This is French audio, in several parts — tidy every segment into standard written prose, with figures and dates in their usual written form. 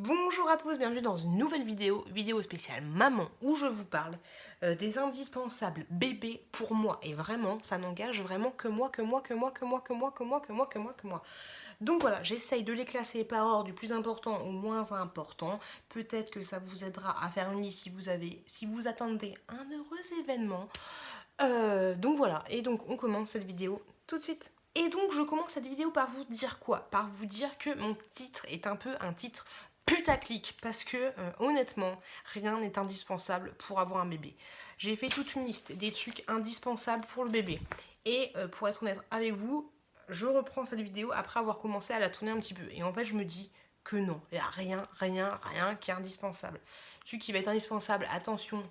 Bonjour à tous, bienvenue dans une nouvelle vidéo spéciale maman, où je vous parle des indispensables bébés pour moi. Et vraiment, ça n'engage vraiment que moi, que moi, que moi, que moi, que moi, que moi, que moi, que moi, que moi. Donc voilà, j'essaye de les classer par ordre du plus important au moins important. Peut-être que ça vous aidera à faire une liste si vous attendez un heureux événement. Donc voilà, et donc on commence cette vidéo tout de suite. Et donc je commence cette vidéo par vous dire quoi? Par vous dire que mon titre est un peu un titre putaclic, parce que honnêtement, rien n'est indispensable pour avoir un bébé. J'ai fait toute une liste des trucs indispensables pour le bébé. Et pour être honnête avec vous, je reprends cette vidéo après avoir commencé à la tourner un petit peu. Et en fait, je me dis que non, il n'y a rien qui est indispensable. Ce qui va être indispensable, attention,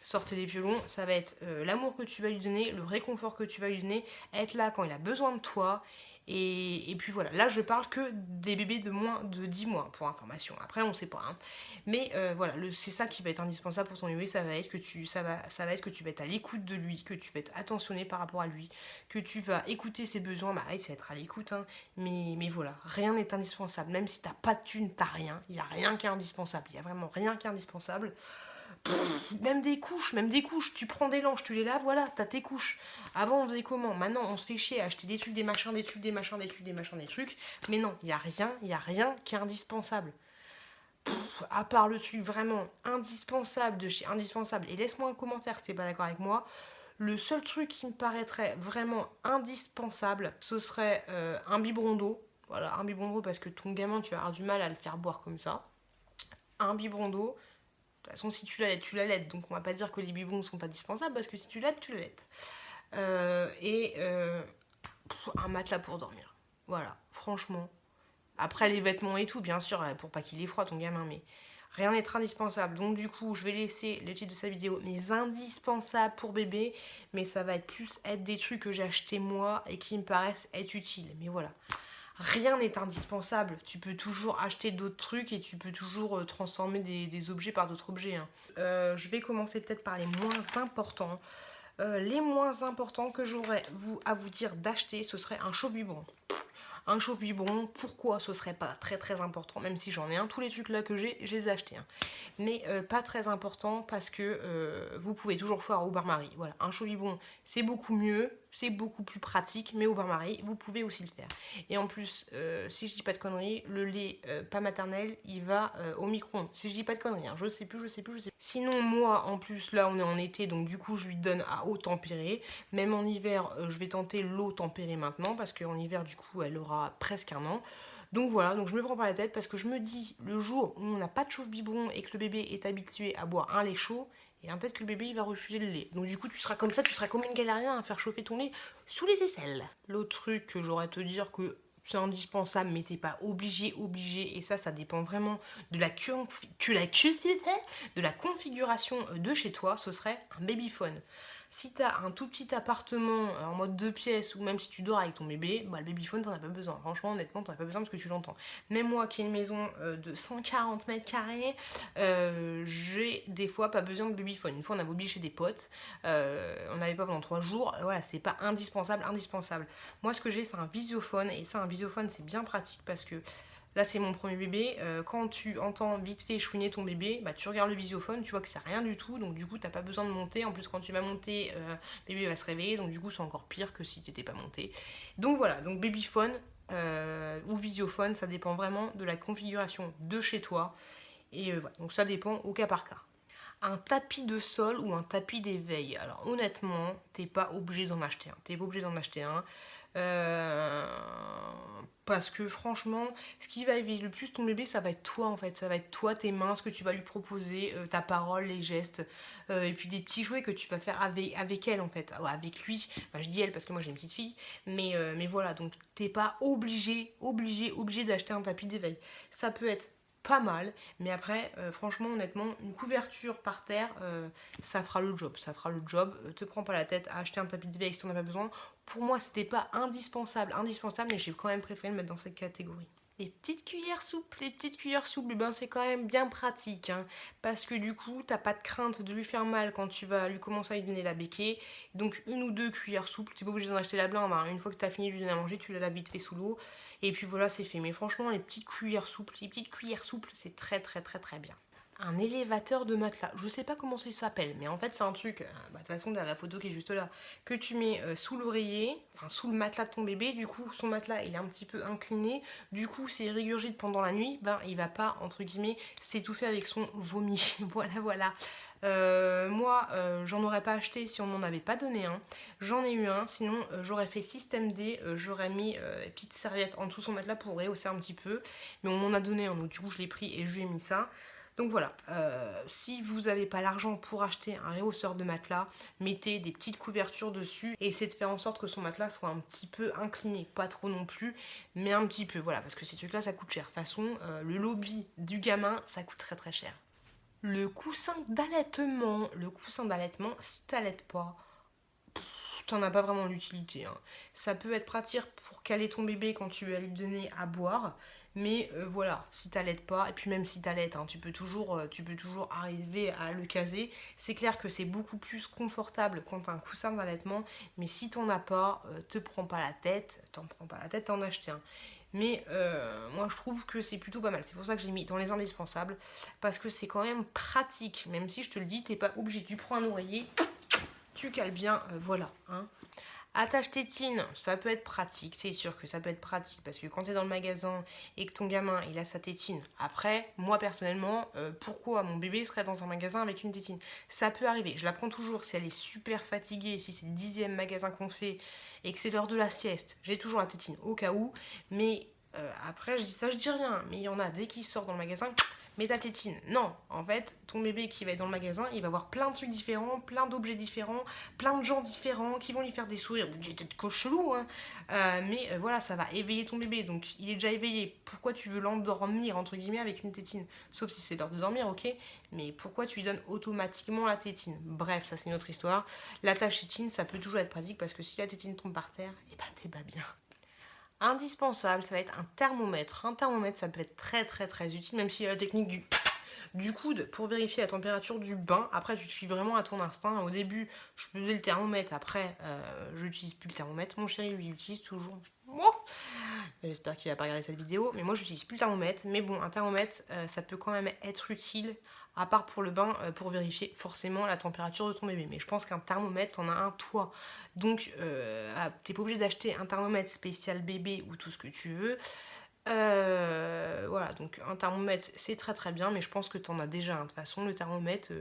sortez les violons, ça va être l'amour que tu vas lui donner, le réconfort que tu vas lui donner, être là quand il a besoin de toi. Et puis voilà, là je parle que des bébés de moins de 10 mois, pour information. Après on sait pas, hein. Mais voilà, c'est ça qui va être indispensable pour ton bébé, ça va être que ça va être que tu vas être à l'écoute de lui, que tu vas être attentionné par rapport à lui, que tu vas écouter ses besoins. Bah oui, ça va être à l'écoute, hein. Mais voilà, rien n'est indispensable. Même si t'as pas de thune, t'as rien. Il n'y a rien qui est indispensable. Il y a vraiment rien qui est indispensable. Même des couches, tu prends des langes, tu les laves, voilà, t'as tes couches. Avant on faisait comment? Maintenant on se fait chier à acheter des trucs, des machins, des trucs, des machins, des trucs, des machins, des trucs. Mais non, il y a rien qui est indispensable. À part le truc vraiment indispensable de chez indispensable, et laisse-moi un commentaire si t'es pas d'accord avec moi. Le seul truc qui me paraîtrait vraiment indispensable, ce serait un biberon d'eau. Voilà, un biberon d'eau parce que ton gamin, tu vas avoir du mal à le faire boire comme ça. Un biberon d'eau. De toute façon, si tu l'allaites. Donc, on va pas dire que les biberons sont indispensables parce que si tu l'allaites, tu l'allaites. Un matelas pour dormir. Voilà, franchement. Après, les vêtements et tout, bien sûr, pour pas qu'il ait froid, ton gamin, mais rien n'est indispensable. Donc, du coup, je vais laisser le titre de sa vidéo, mes indispensables pour bébé. Mais ça va être plus être des trucs que j'ai achetés moi et qui me paraissent être utiles. Mais voilà. Rien n'est indispensable. Tu peux toujours acheter d'autres trucs et tu peux toujours transformer des objets par d'autres objets, hein. Je vais commencer peut-être par les moins importants. Les moins importants que j'aurais à vous dire d'acheter, ce serait un chaud-biberon. Un chauffe-biberon, pourquoi ce serait pas très important, même si j'en ai un, tous les trucs là que j'ai, je les ai achetés, hein. Mais pas très important parce que vous pouvez toujours faire au bain-marie. Voilà, un chauffe-biberon c'est beaucoup mieux, c'est beaucoup plus pratique, mais au bain-marie vous pouvez aussi le faire. Et en plus, si je dis pas de conneries, le lait pas maternel il va au micro-ondes. Si je dis pas de conneries, hein, je sais plus. Sinon, moi en plus là on est en été donc du coup je lui donne à eau tempérée. Même en hiver, je vais tenter l'eau tempérée maintenant parce qu'en hiver, du coup, elle aura presque un an. Donc voilà, donc je me prends pas la tête parce que je me dis, le jour où on n'a pas de chauffe-biberon et que le bébé est habitué à boire un lait chaud, et peut-être que le bébé il va refuser le lait. Donc du coup, tu seras comme ça, tu seras comme une galérienne à faire chauffer ton lait sous les aisselles. L'autre truc que j'aurais à te dire que c'est indispensable, mais t'es pas obligé, et ça dépend vraiment de de la configuration de chez toi, ce serait un babyphone. Si t'as un tout petit appartement en mode 2 pièces ou même si tu dors avec ton bébé, bah le babyphone t'en as pas besoin. Franchement, honnêtement, t'en as pas besoin parce que tu l'entends. Même moi qui ai une maison de 140 mètres carrés, j'ai des fois pas besoin de babyphone. Une fois on avait oublié chez des potes, on n'avait pas pendant 3 jours. Voilà, c'est pas indispensable. Moi ce que j'ai c'est un visiophone et ça un visiophone c'est bien pratique parce que là c'est mon premier bébé, quand tu entends vite fait chouiner ton bébé, bah tu regardes le visiophone, tu vois que c'est rien du tout, donc du coup t'as pas besoin de monter, en plus quand tu vas monter, bébé va se réveiller, donc du coup c'est encore pire que si t'étais pas monté. Donc voilà, donc babyphone ou visiophone, ça dépend vraiment de la configuration de chez toi, et voilà, donc ça dépend au cas par cas. Un tapis de sol ou un tapis d'éveil. Alors honnêtement, t'es pas obligé d'en acheter un. T'es pas obligé d'en acheter un. Euh, Parce que franchement, ce qui va éveiller le plus ton bébé, ça va être toi en fait. Ça va être toi, tes mains, ce que tu vas lui proposer, ta parole, les gestes, et puis des petits jouets que tu vas faire avec elle en fait. Ah ouais, avec lui. Enfin, je dis elle parce que moi j'ai une petite fille. Mais voilà, donc t'es pas obligé d'acheter un tapis d'éveil. Ça peut être pas mal, mais après, franchement, honnêtement, une couverture par terre, ça fera le job. Te prends pas la tête à acheter un tapis de veille si t'en as pas besoin. Pour moi, c'était pas indispensable, mais j'ai quand même préféré le mettre dans cette catégorie. Les petites cuillères souples, eh ben, c'est quand même bien pratique, hein, parce que du coup, t'as pas de crainte de lui faire mal quand tu vas lui commencer à lui donner la béquée. Donc une ou deux cuillères souples, t'es pas obligé d'en acheter la blinde, hein. Une fois que t'as fini de lui donner à manger, tu la laves vite fait sous l'eau, et puis voilà, c'est fait. Mais franchement, les petites cuillères souples, c'est très très très très bien. Un élévateur de matelas. Je sais pas comment ça s'appelle, mais en fait c'est un truc, de toute façon dans la photo qui est juste là, que tu mets sous l'oreiller, enfin sous le matelas de ton bébé. Du coup son matelas il est un petit peu incliné, du coup s'il régurgite pendant la nuit, ben il va pas entre guillemets s'étouffer avec son vomi. Voilà. Moi j'en aurais pas acheté si on m'en avait pas donné un. J'en ai eu un, sinon j'aurais fait système D, j'aurais mis une petite serviette en dessous son matelas pour rehausser un petit peu, mais on m'en a donné un, donc du coup je l'ai pris et je lui ai mis ça. Donc voilà, si vous n'avez pas l'argent pour acheter un rehausseur de matelas, mettez des petites couvertures dessus et essayez de faire en sorte que son matelas soit un petit peu incliné, pas trop non plus, mais un petit peu, voilà, parce que ces trucs-là, ça coûte cher. De toute façon, le lobby du gamin, ça coûte très très cher. Le coussin d'allaitement, si t'allaites pas, t'en as pas vraiment l'utilité, hein. Ça peut être pratique pour caler ton bébé quand tu vas lui donner à boire, mais voilà, si t'allaites pas, et puis même si t'allaites, hein, tu peux toujours arriver à le caser. C'est clair que c'est beaucoup plus confortable quand t'as un coussin d'allaitement, mais si t'en as pas, t'en prends pas la tête, t'en achètes un. Mais moi je trouve que c'est plutôt pas mal. C'est pour ça que je l'ai mis dans les indispensables. Parce que c'est quand même pratique. Même si je te le dis, t'es pas obligé. Tu prends un oreiller, tu cales bien, voilà. Hein. Attache tétine, ça peut être pratique, c'est sûr que ça peut être pratique parce que quand tu es dans le magasin et que ton gamin il a sa tétine, après, moi personnellement, pourquoi mon bébé serait dans un magasin avec une tétine? Ça peut arriver, je la prends toujours si elle est super fatiguée, si c'est le 10e magasin qu'on fait et que c'est l'heure de la sieste, j'ai toujours la tétine au cas où, mais après je dis ça, je dis rien, mais il y en a dès qu'il sort dans le magasin. Mais ta tétine, non. En fait, ton bébé qui va être dans le magasin, il va voir plein de trucs différents, plein d'objets différents, plein de gens différents qui vont lui faire des sourires. Des têtes chelou, hein. Mais voilà, ça va éveiller ton bébé. Donc, il est déjà éveillé. Pourquoi tu veux l'endormir, entre guillemets, avec une tétine? Sauf si c'est l'heure de dormir, ok. Mais pourquoi tu lui donnes automatiquement la tétine? Bref, ça c'est une autre histoire. La tâche tétine, ça peut toujours être pratique parce que si la tétine tombe par terre, et ben t'es pas bien. Indispensable, ça va être un thermomètre. Un thermomètre, ça peut être très très très utile, même s'il y a la technique du coude pour vérifier la température du bain. Après, tu te fies vraiment à ton instinct. Au début, je faisais le thermomètre. Après, je n'utilise plus le thermomètre. Mon chéri, lui, utilise toujours. Oh, j'espère qu'il va pas regarder cette vidéo. Mais moi, je n'utilise plus le thermomètre. Mais bon, un thermomètre, ça peut quand même être utile. À part pour le bain, pour vérifier forcément la température de ton bébé. Mais je pense qu'un thermomètre, t'en as un toi. Donc, t'es pas obligé d'acheter un thermomètre spécial bébé ou tout ce que tu veux. Voilà, donc un thermomètre c'est très très bien, mais je pense que tu en as déjà. Hein. De toute façon, le thermomètre,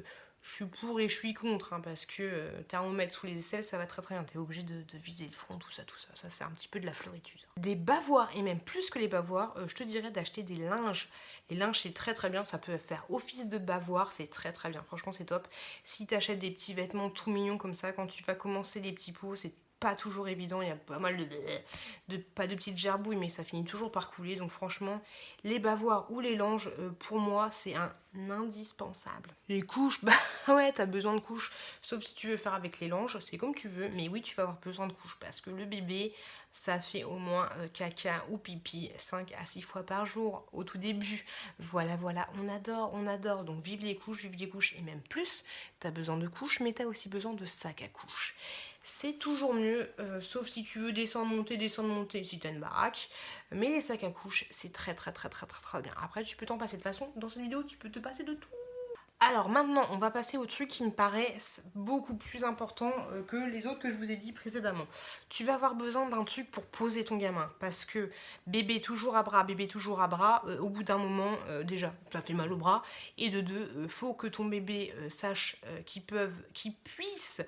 je suis pour et je suis contre, hein, parce que thermomètre sous les aisselles, ça va très très bien. T'es obligé de viser le front, tout ça. Ça c'est un petit peu de la fleuritude. Des bavoirs, et même plus que les bavoirs, je te dirais d'acheter des linges. Les linges, c'est très très bien, ça peut faire office de bavoir, c'est très très bien. Franchement, c'est top. Si t'achètes des petits vêtements tout mignons comme ça, quand tu vas commencer les petits pots, c'est pas toujours évident, il y a pas mal pas de petites gerbouilles, mais ça finit toujours par couler. Donc franchement, les bavoirs ou les langes, pour moi, c'est un indispensable. Les couches, bah ouais, t'as besoin de couches, sauf si tu veux faire avec les langes, c'est comme tu veux, mais oui, tu vas avoir besoin de couches, parce que le bébé, ça fait au moins caca ou pipi 5 à 6 fois par jour au tout début. Voilà, on adore. Donc vive les couches, et même plus, t'as besoin de couches, mais t'as aussi besoin de sacs à couches. C'est toujours mieux, sauf si tu veux descendre, monter, si t'as une baraque. Mais les sacs à couches, c'est très bien. Après, tu peux t'en passer de façon. Dans cette vidéo, tu peux te passer de tout. Alors maintenant, on va passer au truc qui me paraît beaucoup plus important que les autres que je vous ai dit précédemment. Tu vas avoir besoin d'un truc pour poser ton gamin. Parce que bébé toujours à bras, au bout d'un moment, déjà, ça fait mal au bras. Et de deux, faut que ton bébé sache qu'il puisse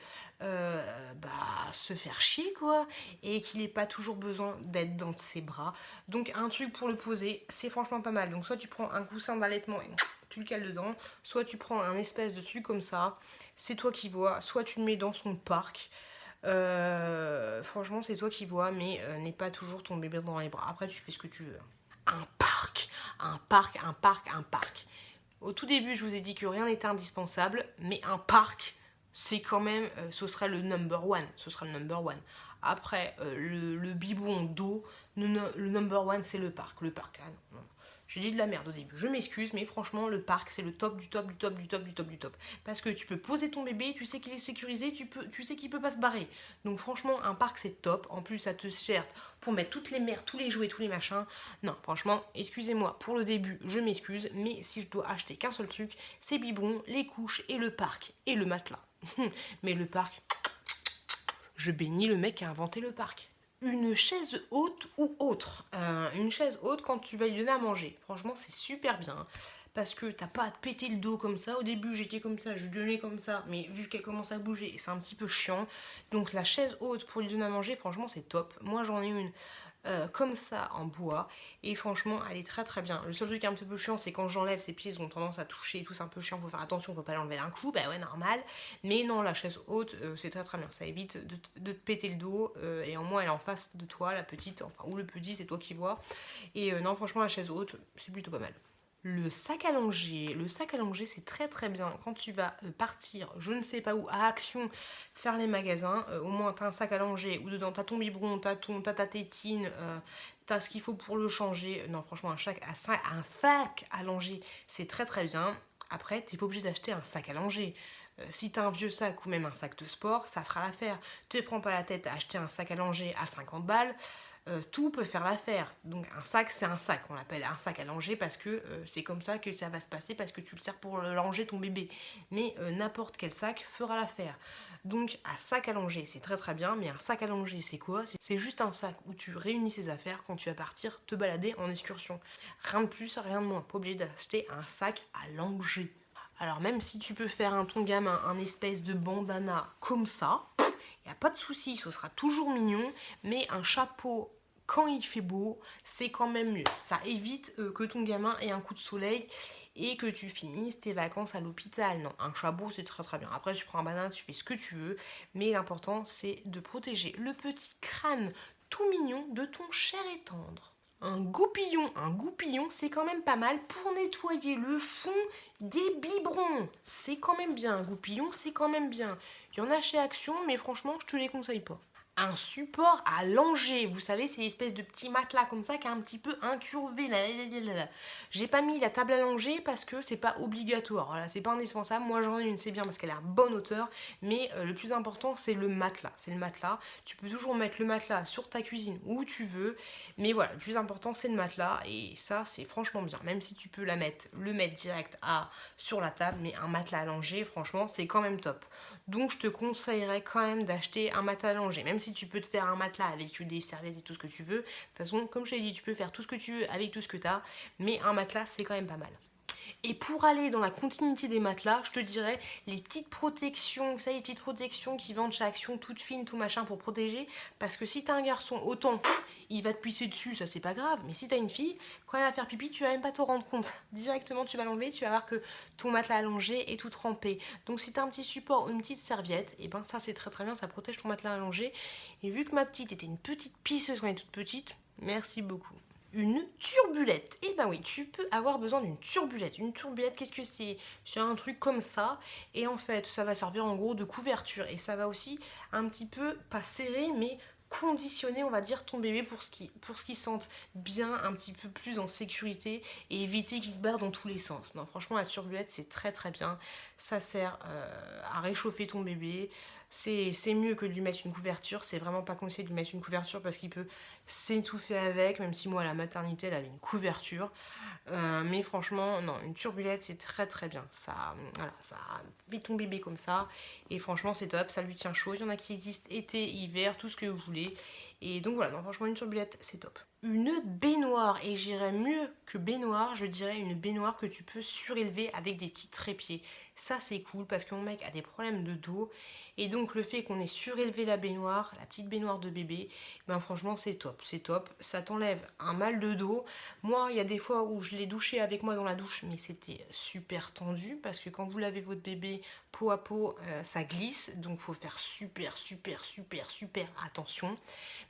se faire chier, quoi. Et qu'il n'ait pas toujours besoin d'être dans ses bras. Donc un truc pour le poser, c'est franchement pas mal. Donc soit tu prends un coussin d'allaitement et tu le cales dedans, soit tu prends un espèce de truc comme ça, c'est toi qui vois, soit tu le mets dans son parc. Franchement, c'est toi qui vois, mais n'aie pas toujours ton bébé dans les bras. Après, tu fais ce que tu veux. Un parc. Au tout début, je vous ai dit que rien n'était indispensable, mais un parc, c'est quand même, ce sera le number one, ce sera le number one. Après, le biberon d'eau, le number one, c'est le parc. Le parc, ah non, non. J'ai dit de la merde au début, je m'excuse, mais franchement, le parc, c'est le top du top du top du top du top du top. Parce que tu peux poser ton bébé, tu sais qu'il est sécurisé, tu sais qu'il peut pas se barrer. Donc franchement, un parc, c'est top. En plus, ça te sert pour mettre toutes les mères, tous les jouets, tous les machins. Non, franchement, excusez-moi, pour le début, je m'excuse, mais si je dois acheter qu'un seul truc, c'est biberon, les couches et le parc et le matelas. Mais le parc, je bénis le mec qui a inventé le parc. Une chaise haute ou autre. Une chaise haute quand tu vas lui donner à manger. Franchement, c'est super bien. Parce que t'as pas à te péter le dos comme ça. Au début, j'étais comme ça, je lui donnais comme ça. Mais vu qu'elle commence à bouger, c'est un petit peu chiant. Donc la chaise haute pour lui donner à manger, franchement, c'est top. Moi, j'en ai une comme ça en bois. Et franchement, elle est très très bien. Le seul truc qui est un petit peu chiant, c'est quand j'enlève, ses pieds ils ont tendance à toucher et tout, c'est un peu chiant. Faut faire attention, faut pas l'enlever d'un coup. Bah ouais, normal. Mais non, la chaise haute, c'est très très bien. Ça évite de te péter le dos. Et en moins, elle est en face de toi, la petite, enfin, ou le petit, c'est toi qui vois. Et non, franchement, la chaise haute, c'est plutôt pas mal. Le sac à langer, c'est très très bien quand tu vas partir, je ne sais pas où, à Action, faire les magasins. Au moins, tu as un sac à langer où dedans, tu as ton biberon, tu as ta tétine, tu as ce qu'il faut pour le changer. Non, franchement, un sac à langer, c'est très très bien. Après, tu n'es pas obligé d'acheter un sac à langer. Si tu as un vieux sac ou même un sac de sport, ça fera l'affaire. Te prends pas la tête à acheter un sac à langer à 50 balles. Tout peut faire l'affaire. Donc un sac, c'est un sac. On l'appelle un sac à langer parce que c'est comme ça que ça va se passer, parce que tu le sers pour langer ton bébé. Mais n'importe quel sac fera l'affaire. Donc un sac à langer, c'est très très bien. Mais un sac à langer, c'est quoi? C'est juste un sac où tu réunis ses affaires quand tu vas partir te balader en excursion. Rien de plus, rien de moins. Pas obligé d'acheter un sac à langer. Alors même si tu peux faire ton gamin un espèce de bandana comme ça, il n'y a pas de souci, ce sera toujours mignon, mais un chapeau quand il fait beau, c'est quand même mieux. Ça évite que ton gamin ait un coup de soleil et que tu finisses tes vacances à l'hôpital. Non, un chapeau, c'est très très bien. Après, tu prends un banane, tu fais ce que tu veux, mais l'important, c'est de protéger le petit crâne tout mignon de ton cher et tendre. Un goupillon, c'est quand même pas mal pour nettoyer le fond des biberons. C'est quand même bien, un goupillon, c'est quand même bien. Il y en a chez Action, mais franchement, je te les conseille pas. Un support à langer, vous savez, c'est l'espèce de petit matelas comme ça qui est un petit peu incurvé. Là. J'ai pas mis la table à langer parce que c'est pas obligatoire. Voilà, c'est pas indispensable. Moi j'en ai une, c'est bien parce qu'elle est à bonne hauteur. Mais le plus important, c'est le matelas. C'est le matelas. Tu peux toujours mettre le matelas sur ta cuisine où tu veux. Mais voilà, le plus important, c'est le matelas. Et ça, c'est franchement bien. Même si tu peux le mettre direct sur la table, mais un matelas à langer, franchement, c'est quand même top. Donc je te conseillerais quand même d'acheter un matelas à langer. Même si tu peux te faire un matelas avec des serviettes et tout ce que tu veux. De toute façon, comme je t'ai dit, tu peux faire tout ce que tu veux avec tout ce que tu as. Mais un matelas, c'est quand même pas mal. Et pour aller dans la continuité des matelas, je te dirais les petites protections, vous savez, les petites protections qui vendent chez Action, toutes fines, tout machin pour protéger. Parce que si t'as un garçon, autant il va te pisser dessus, ça c'est pas grave. Mais si t'as une fille, quand elle va faire pipi, tu vas même pas te rendre compte. Directement, tu vas l'enlever, tu vas voir que ton matelas allongé est tout trempé. Donc si t'as un petit support ou une petite serviette, et ben ça c'est très très bien, ça protège ton matelas allongé. Et vu que ma petite était une petite pisseuse quand elle est toute petite, merci beaucoup. Une turbulette. Et ben oui, tu peux avoir besoin d'une turbulette. Une turbulette, qu'est-ce que c'est? C'est un truc comme ça. Et en fait, ça va servir en gros de couverture. Et ça va aussi un petit peu, pas serrer, mais conditionner, on va dire, ton bébé pour ce qu'il sente bien, un petit peu plus en sécurité et éviter qu'il se barre dans tous les sens. Non, franchement, la turbulette, c'est très très bien. Ça sert à réchauffer ton bébé. C'est mieux que de lui mettre une couverture. C'est vraiment pas conseillé de lui mettre une couverture parce qu'il peut s'étouffer avec, même si moi à la maternité elle avait une couverture. Mais franchement, non, une turbulette c'est très très bien. Ça vide ton bébé comme ça. Et franchement, c'est top. Ça lui tient chaud. Il y en a qui existent été, hiver, tout ce que vous voulez. Et donc voilà, non, franchement, une turbulette c'est top. Une baignoire, et j'irais mieux que baignoire, je dirais une baignoire que tu peux surélever avec des petits trépieds. Ça c'est cool parce que mon mec a des problèmes de dos et donc le fait qu'on ait surélevé la baignoire, la petite baignoire de bébé, ben franchement c'est top, ça t'enlève un mal de dos. Moi il y a des fois où je l'ai douché avec moi dans la douche mais c'était super tendu parce que quand vous lavez votre bébé peau à peau ça glisse, donc faut faire super attention,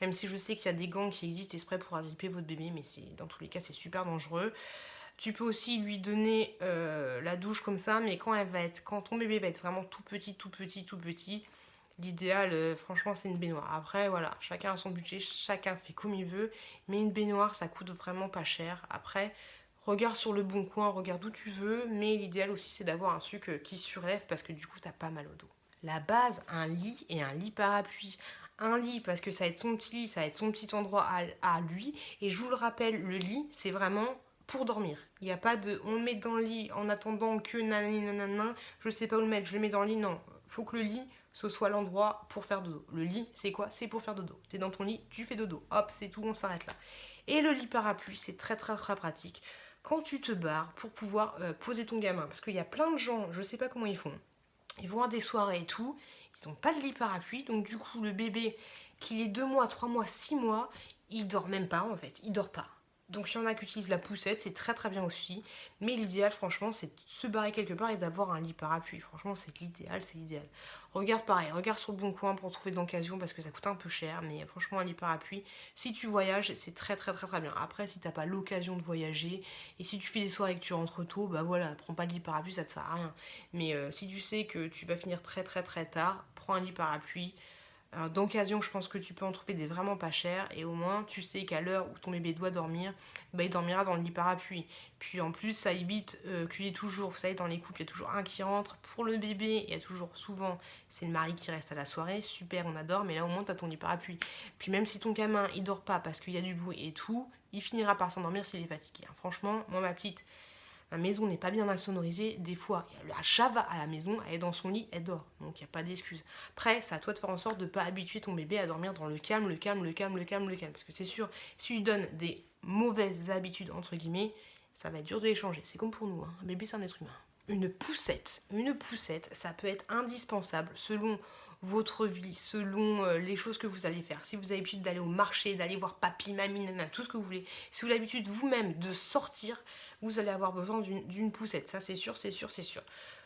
même si je sais qu'il y a des gants qui existent exprès pour agripper votre bébé, mais dans tous les cas c'est super dangereux. Tu peux aussi lui donner la douche comme ça, mais quand ton bébé va être vraiment tout petit, tout petit, tout petit, l'idéal, franchement, c'est une baignoire. Après, voilà, chacun a son budget, chacun fait comme il veut, mais une baignoire, ça coûte vraiment pas cher. Après, regarde sur le bon coin, regarde où tu veux, mais l'idéal aussi, c'est d'avoir un truc qui surlève parce que du coup, t'as pas mal au dos. La base, un lit et un lit parapluie. Un lit parce que ça va être son petit lit, ça va être son petit endroit à lui. Et je vous le rappelle, le lit, c'est vraiment pour dormir. Il n'y a pas de on le met dans le lit en attendant que nanana, je sais pas où le mettre, je le mets dans le lit. Non, faut que le lit ce soit l'endroit pour faire dodo. Le lit, c'est quoi? C'est pour faire dodo. T'es dans ton lit, tu fais dodo. Hop, c'est tout, on s'arrête là. Et le lit parapluie, c'est très très très pratique quand tu te barres pour pouvoir poser ton gamin. Parce qu'il y a plein de gens, je sais pas comment ils font. Ils vont à des soirées et tout, ils n'ont pas de lit parapluie, donc du coup le bébé, qu'il ait 2 mois, 3 mois, 6 mois, il dort même pas en fait, il dort pas. Donc il y en a qui utilisent la poussette, c'est très très bien aussi, mais l'idéal franchement c'est de se barrer quelque part et d'avoir un lit parapluie, franchement c'est l'idéal, c'est l'idéal. Regarde pareil, regarde sur le bon coin pour trouver de l'occasion parce que ça coûte un peu cher, mais franchement un lit parapluie, si tu voyages c'est très très très très bien. Après si t'as pas l'occasion de voyager et si tu fais des soirées et que tu rentres tôt, bah voilà, prends pas de lit parapluie, ça te sert à rien. Mais si tu sais que tu vas finir très très très tard, prends un lit parapluie. D'occasion, je pense que tu peux en trouver des vraiment pas chers et au moins tu sais qu'à l'heure où ton bébé doit dormir, bah, il dormira dans le lit parapluie. Puis en plus, ça évite qu'il y ait toujours, vous savez, dans les couples, il y a toujours un qui rentre. Pour le bébé, il y a toujours souvent, c'est le mari qui reste à la soirée. Super, on adore, mais là au moins tu as ton lit parapluie. Puis même si ton gamin il dort pas parce qu'il y a du bruit et tout, il finira par s'endormir s'il est fatigué. Franchement, moi ma petite, la maison n'est pas bien insonorisée, des fois, la chava à la maison, elle est dans son lit, elle dort, donc il n'y a pas d'excuse. Après, c'est à toi de faire en sorte de ne pas habituer ton bébé à dormir dans le calme, le calme, le calme, le calme, le calme, parce que c'est sûr, si tu lui donnes des mauvaises habitudes, entre guillemets, ça va être dur de les changer. C'est comme pour nous, hein. Un bébé c'est un être humain. Une poussette, ça peut être indispensable selon votre vie, selon les choses que vous allez faire. Si vous avez l'habitude d'aller au marché, d'aller voir papy, mamie, nana, tout ce que vous voulez, si vous avez l'habitude vous-même de sortir, vous allez avoir besoin d'une poussette. Ça c'est sûr, c'est sûr, c'est sûr.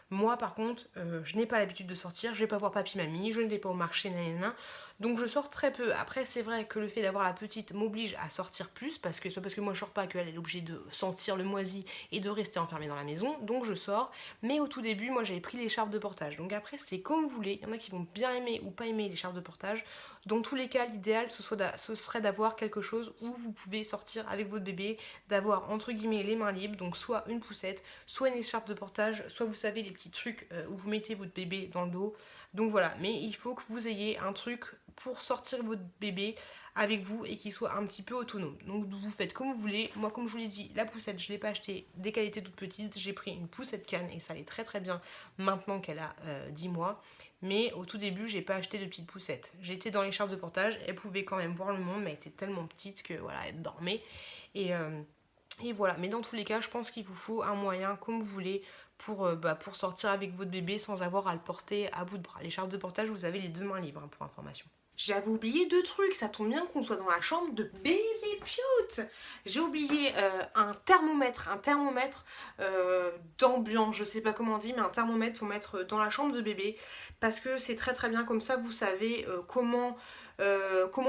Moi par contre, je n'ai pas l'habitude de sortir, je vais pas voir papy, mamie, je ne vais pas au marché, nanana. Donc je sors très peu. Après c'est vrai que le fait d'avoir la petite m'oblige à sortir plus, parce que c'est pas parce que moi je sors pas qu'elle est obligée de sentir le moisi et de rester enfermée dans la maison. Donc je sors. Mais au tout début, moi j'avais pris l'écharpe de portage. Donc après c'est comme vous voulez. Il y en a qui vont bien aimer ou pas aimer l'écharpe de portage. Dans tous les cas, l'idéal ce serait d'avoir quelque chose où vous pouvez sortir avec votre bébé, d'avoir entre guillemets les mains libres. Donc soit une poussette, soit une écharpe de portage, soit vous savez les petits trucs où vous mettez votre bébé dans le dos. Donc voilà, mais il faut que vous ayez un truc pour sortir votre bébé avec vous et qu'il soit un petit peu autonome. Donc vous faites comme vous voulez. Moi comme je vous l'ai dit, la poussette je ne l'ai pas achetée dès qu'elle était toute petite. J'ai pris une poussette canne et ça allait très très bien maintenant qu'elle a 10 mois. Mais au tout début j'ai pas acheté de petite poussette. J'étais dans l'écharpe de portage, elle pouvait quand même voir le monde mais elle était tellement petite que voilà, elle dormait. Et voilà, mais dans tous les cas je pense qu'il vous faut un moyen comme vous voulez pour sortir avec votre bébé sans avoir à le porter à bout de bras. L'écharpe de portage, vous avez les 2 mains libres hein, pour information. J'avais oublié 2 trucs, ça tombe bien qu'on soit dans la chambre de bébé Pioute. J'ai oublié un thermomètre d'ambiance, je sais pas comment on dit, mais un thermomètre pour mettre dans la chambre de bébé, parce que c'est très très bien, comme ça vous savez comment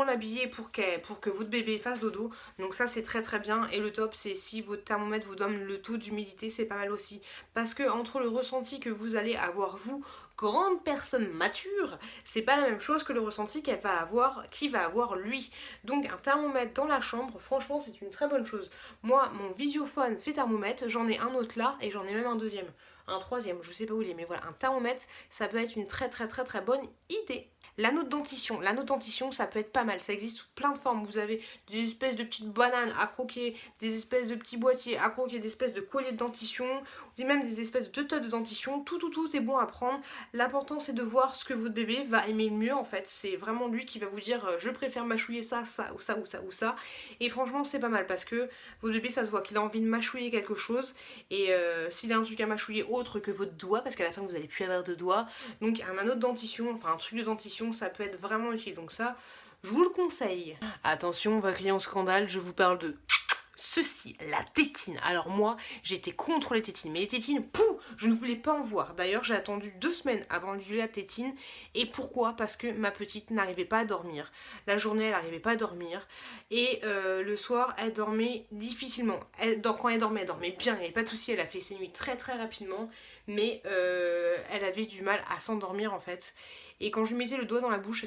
l'habiller pour que votre bébé fasse dodo. Donc ça c'est très très bien, et le top c'est si votre thermomètre vous donne le taux d'humidité, c'est pas mal aussi, parce que entre le ressenti que vous allez avoir vous, grande personne mature, c'est pas la même chose que le ressenti qu'il va avoir lui. Donc un thermomètre dans la chambre, franchement c'est une très bonne chose. Moi mon Visiophone fait thermomètre, j'en ai un autre là et j'en ai même un deuxième, un troisième, je sais pas où il est, mais voilà, un thermomètre ça peut être une très très très très bonne idée. L'anneau de dentition, ça peut être pas mal, ça existe sous plein de formes. Vous avez des espèces de petites bananes à croquer, des espèces de petits boîtiers à croquer, des espèces de colliers de dentition, ou même des espèces de têtes de dentition. Tout est bon à prendre. L'important c'est de voir ce que votre bébé va aimer le mieux en fait. C'est vraiment lui qui va vous dire je préfère mâchouiller ça, ça ou ça ou ça ou ça. Et franchement c'est pas mal parce que votre bébé ça se voit qu'il a envie de mâchouiller quelque chose. Et s'il a un truc à mâchouiller autre que votre doigt, parce qu'à la fin vous n'allez plus avoir de doigts, donc un anneau de dentition, enfin un truc de dentition, ça peut être vraiment utile. Donc ça, je vous le conseille. Attention, on va crier en scandale, je vous parle de Ceci, la tétine. Alors moi, j'étais contre les tétines. Mais les tétines, pouh, je ne voulais pas en voir. D'ailleurs, j'ai attendu 2 semaines avant de vivre la tétine. Et pourquoi? Parce que ma petite n'arrivait pas à dormir. La journée, elle n'arrivait pas à dormir. Et le soir, elle dormait difficilement. Quand elle dormait bien. Il n'y avait pas de souci. Elle a fait ses nuits très très rapidement. Mais elle avait du mal à s'endormir en fait. Et quand je lui mettais le doigt dans la bouche,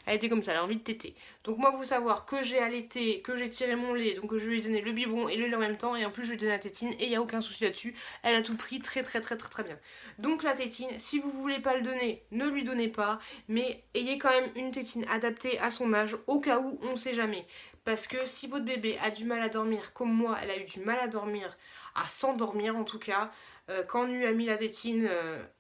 elle était comme ça, elle a envie de téter. Donc moi, il faut savoir que j'ai allaité, que j'ai tiré mon lait, donc je lui ai donné le biberon et le lait en même temps, et en plus je lui ai donné la tétine, et il n'y a aucun souci là-dessus. Elle a tout pris très très très très très bien. Donc la tétine, si vous voulez pas le donner, ne lui donnez pas, mais ayez quand même une tétine adaptée à son âge, au cas où, on sait jamais. Parce que si votre bébé a du mal à dormir, comme moi, elle a eu du mal à dormir, à s'endormir en tout cas, quand on lui a mis la tétine,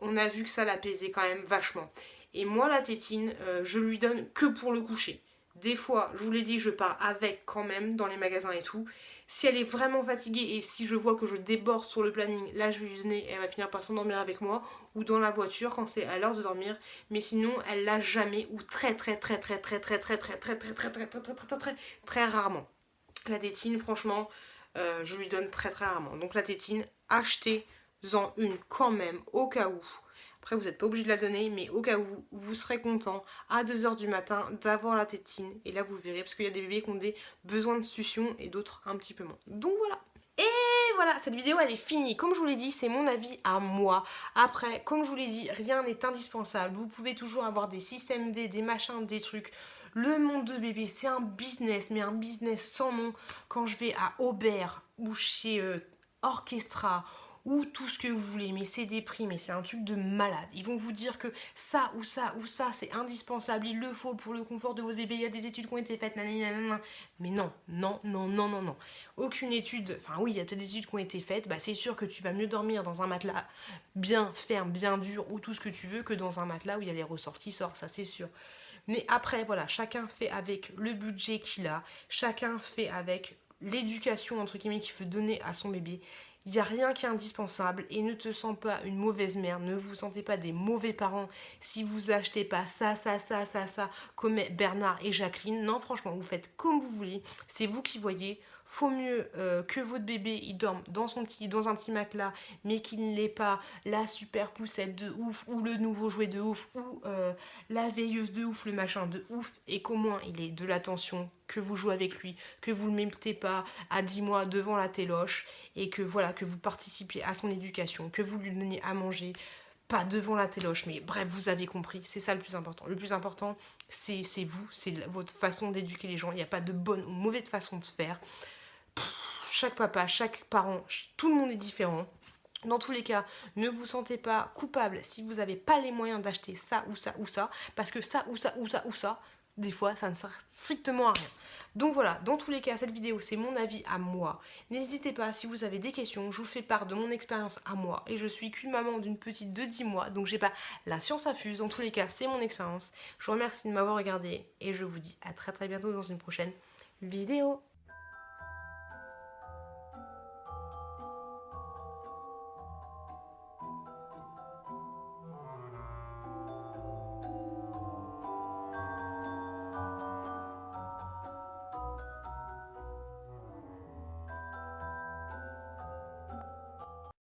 on a vu que ça l'apaisait quand même vachement. Et moi, la tétine, je lui donne que pour le coucher. Des fois, je vous l'ai dit, je pars avec quand même dans les magasins et tout. Si elle est vraiment fatiguée et si je vois que je déborde sur le planning, là je vais lui donner et elle va finir par s'endormir avec moi ou dans la voiture quand c'est à l'heure de dormir. Mais sinon, elle l'a jamais ou très très très très très très très très très très très très très très très très très très rarement. La tétine, franchement, je lui donne très très rarement. Donc la tétine, achetez-en une quand même au cas où. Après, vous n'êtes pas obligé de la donner, mais au cas où, vous serez content à 2h du matin d'avoir la tétine. Et là, vous verrez, parce qu'il y a des bébés qui ont des besoins de succion et d'autres un petit peu moins. Donc voilà. Et voilà, cette vidéo, elle est finie. Comme je vous l'ai dit, c'est mon avis à moi. Après, comme je vous l'ai dit, rien n'est indispensable. Vous pouvez toujours avoir des systèmes D, des machins, des trucs. Le monde de bébé, c'est un business, mais un business sans nom. Quand je vais à Aubert ou chez Orchestra ou tout ce que vous voulez, mais c'est des prix, mais c'est un truc de malade. Ils vont vous dire que ça ou ça ou ça, c'est indispensable, il le faut pour le confort de votre bébé, il y a des études qui ont été faites, nanana. Mais non, non, non, non, non, non. Aucune étude, enfin oui, il y a peut-être des études qui ont été faites, bah c'est sûr que tu vas mieux dormir dans un matelas bien ferme, bien dur, ou tout ce que tu veux, que dans un matelas où il y a les ressorts qui sortent, ça c'est sûr. Mais après, voilà, chacun fait avec le budget qu'il a, chacun fait avec l'éducation, entre guillemets, qu'il veut donner à son bébé. Il n'y a rien qui est indispensable et ne te sens pas une mauvaise mère, ne vous sentez pas des mauvais parents si vous achetez pas ça, comme Bernard et Jacqueline. Non, franchement, vous faites comme vous voulez, c'est vous qui voyez. Faut mieux que votre bébé il dorme dans un petit matelas, mais qu'il n'ait pas la super poussette de ouf, ou le nouveau jouet de ouf, ou la veilleuse de ouf, le machin de ouf, et qu'au moins il ait de l'attention, que vous jouez avec lui, que vous ne le mettez pas à 10 mois devant la téloche, et que voilà, que vous participiez à son éducation, que vous lui donniez à manger, pas devant la téloche, mais bref, vous avez compris, c'est ça le plus important. Le plus important, c'est vous, c'est votre façon d'éduquer les gens, il n'y a pas de bonne ou mauvaise façon de se faire. Chaque papa, chaque parent, tout le monde est différent. Dans tous les cas, ne vous sentez pas coupable si vous n'avez pas les moyens d'acheter ça ou ça ou ça, parce que ça ou ça ou ça ou ça, des fois, ça ne sert strictement à rien. Donc voilà, dans tous les cas, cette vidéo, c'est mon avis à moi. N'hésitez pas, si vous avez des questions, je vous fais part de mon expérience à moi. Et je suis qu'une maman d'une petite de 10 mois, donc j'ai pas la science infuse. Dans tous les cas, c'est mon expérience. Je vous remercie de m'avoir regardé et je vous dis à très très bientôt dans une prochaine vidéo.